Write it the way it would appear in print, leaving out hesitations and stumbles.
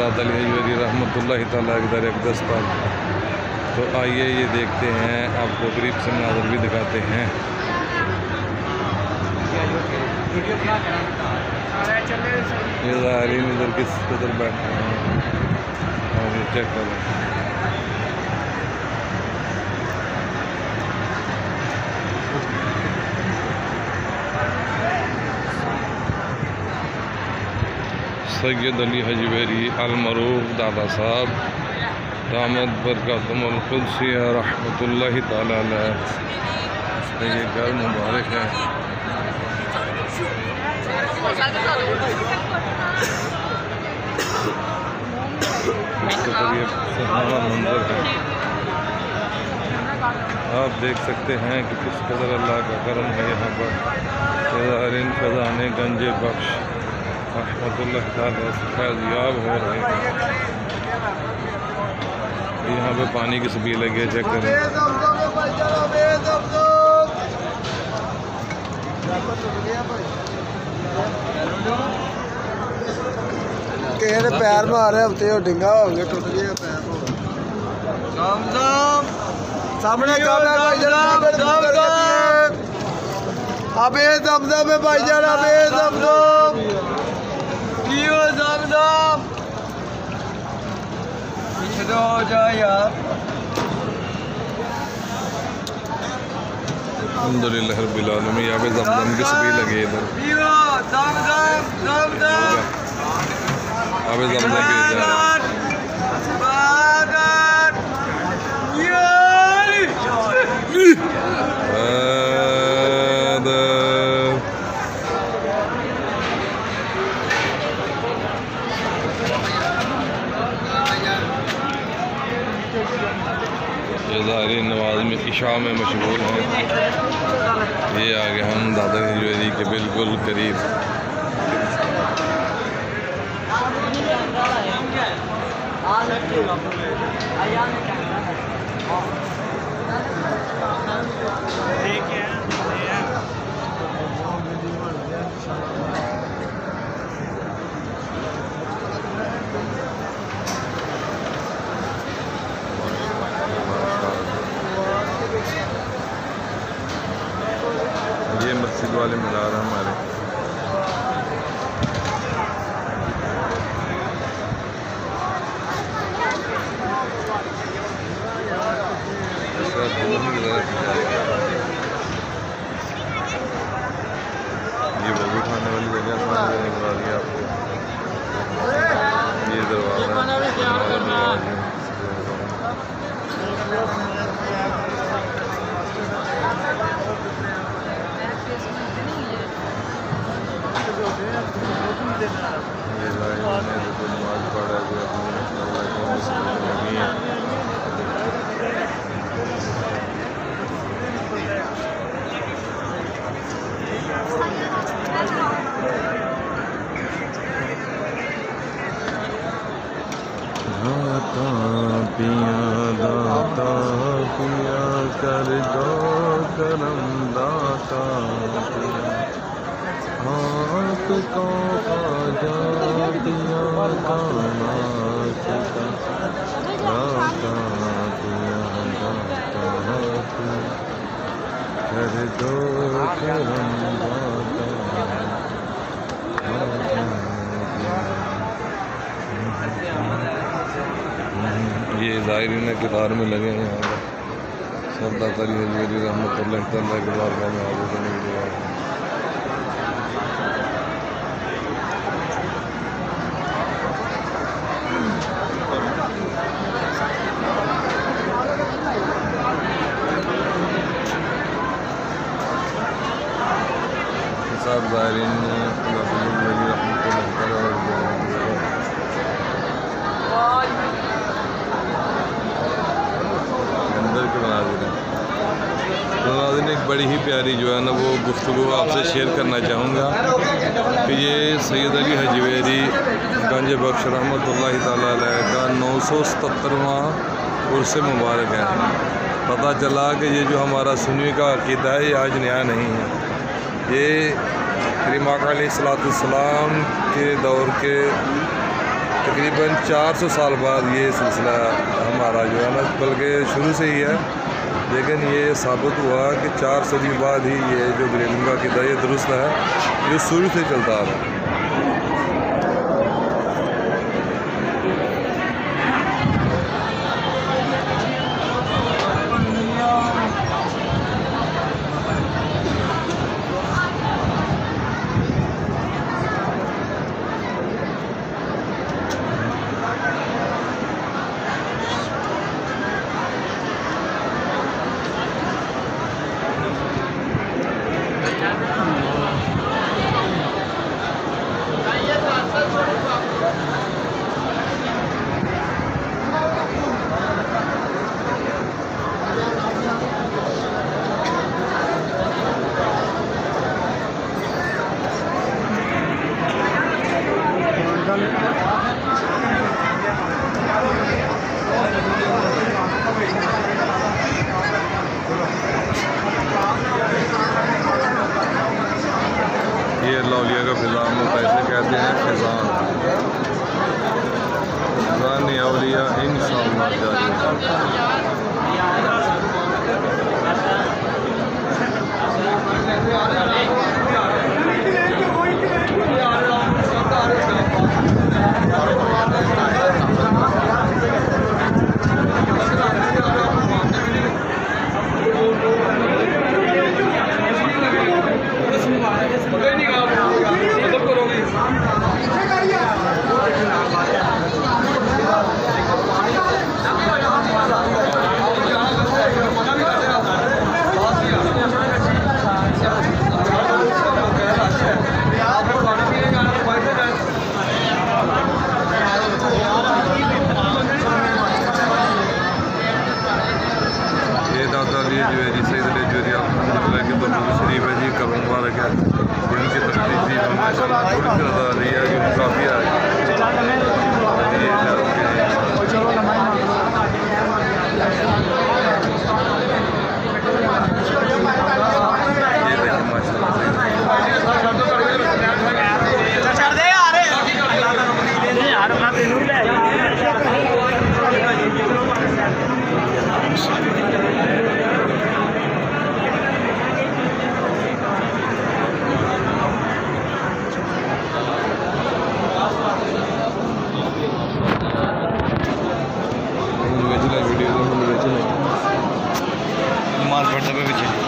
सद्दात अली हजवेरी रहमतुल्लाहि तआला के दर अक़दस पर। तो आइए ये देखते हैं, आपको करीब से मनाज़र भी दिखाते हैं। ये ज़ाहिरीन इधर किस कदर बैठे हैं और ये चेक करें। सैयद अली हजवेरी अल-मरूफ दादा साहब दामद बरकातुहुल कुद्सिया रहमतुल्लाहि तआला अलैह, ये घर मुबारक है। मंजर है, आप देख सकते हैं कि किस कदर अल्लाह का करम है। यहाँ पर ज़ाहिरीन ख़ज़ाने गंज बख्श रहमतुल्लाह ताला फैज़याब हो रहे हैं। यहाँ पे पानी की सब्जी लगी है, चेक करें। किसी पैर मारे हफ्ते डिंगा हो गया, टूट गया पैर। सामने अब ये दमदम है भाईजान, अब ये दमदम पीछे तो हो जाए यार। अल्हम्दुलिल्लाह रब्बिल आलमीन। यहाँ पे दमदम की सब्जी लगी है इधर। अबे दमदम के जा ज़ाहिरीन नमाज में इशा में मशगूल हैं। ये आगे हम दादा हजवेरी के बिल्कुल करीब। ये मस्जिद वाले मीनार हमारे। ये वो भी खाने वाली जगह सामने निकला दिया आपको। ये दरवाज़ा नमाज पढ़ा है। पिया दाता पिया कर दो करम दाता, आपको ख्वाजा पिया काना दाता पिया दाता कर दो करम दाता। ये ज़ाहिरीन कितार में लगे हैं। यहाँ पर सद्दात अली हजवेरी रहमतुल्लाह ताला के बारगाह में आगे करने के लिए। सब ज़ाहिरीन अंदर के बना दे रहे हैं। तो नाज़रीन एक बड़ी ही प्यारी जो है ना वो गुफ्तगू आपसे शेयर करना चाहूँगा कि ये सैयद अली हजवेरी गंज बख्श रहमतुल्लाहि ताला अलैह का 977वां उर्स मुबारक है। पता चला कि ये जो हमारा सुन्नी का अक़ीदा है ये आज नया नहीं है। ये करीम आका अलैहिस्सलाम के दौर के तकरीबन 400 साल बाद ये सिलसिला हमारा जो है ना, बल्कि शुरू से ही है, लेकिन ये साबित हुआ कि 4 सदी बाद ही ये जो बरेलवियों का अक़ीदा ये दुरुस्त है, जो शुरू से चलता आ रहा है। ये लौलिया का फिजान होता है, इसे कहते हैं फिजान। फिजान औलिया इंशाअल्लाह जारी। ज्वेरी सईद अली ज्वेरी अल्हम्दुलिल्लाह की दरबार शरीफ है जी, कब्र मुबारक है। उनकी तकलीफ थी माशाल्लाह थोड़ी सी नजर आ रही है कि काफ़ी आ रही है। ये देखिए माशाल्लाह वीडियो माल पड़ता है पीछे।